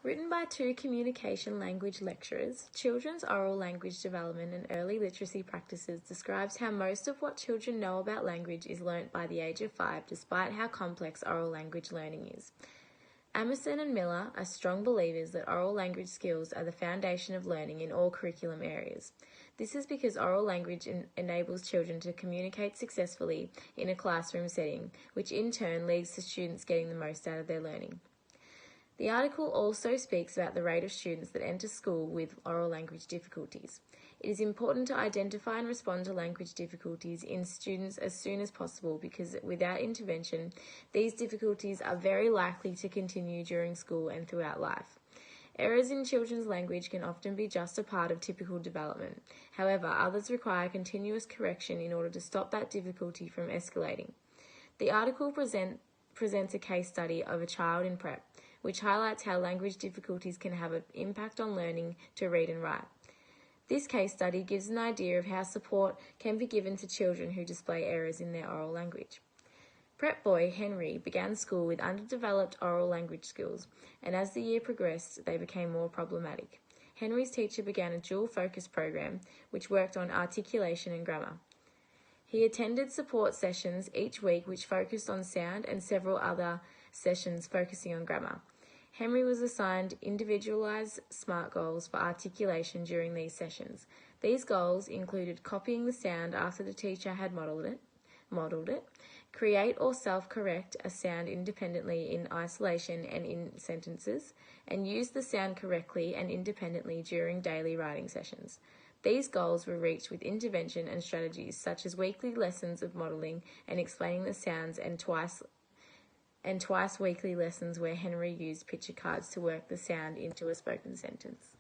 Written by two communication language lecturers, Children's Oral Language Development and Early Literacy Practices describes how most of what children know about language is learnt by the age of 5, despite how complex oral language learning is. Amerson and Miller are strong believers that oral language skills are the foundation of learning in all curriculum areas. This is because oral language enables children to communicate successfully in a classroom setting, which in turn leads to students getting the most out of their learning. The article also speaks about the rate of students that enter school with oral language difficulties. It is important to identify and respond to language difficulties in students as soon as possible because without intervention, these difficulties are very likely to continue during school and throughout life. Errors in children's language can often be just a part of typical development. However, others require continuous correction in order to stop that difficulty from escalating. The article presents a case study of a child in prep, which highlights how language difficulties can have an impact on learning to read and write. This case study gives an idea of how support can be given to children who display errors in their oral language. Prep boy Henry began school with underdeveloped oral language skills, and as the year progressed, they became more problematic. Henry's teacher began a dual focus program, which worked on articulation and grammar. He attended support sessions each week which focused on sound and several other sessions focusing on grammar. Henry was assigned individualised SMART goals for articulation during these sessions. These goals included copying the sound after the teacher had modelled it, create or self-correct a sound independently in isolation and in sentences, and use the sound correctly and independently during daily writing sessions. These goals were reached with intervention and strategies such as weekly lessons of modelling and explaining the sounds and twice weekly lessons where Henry used picture cards to work the sound into a spoken sentence.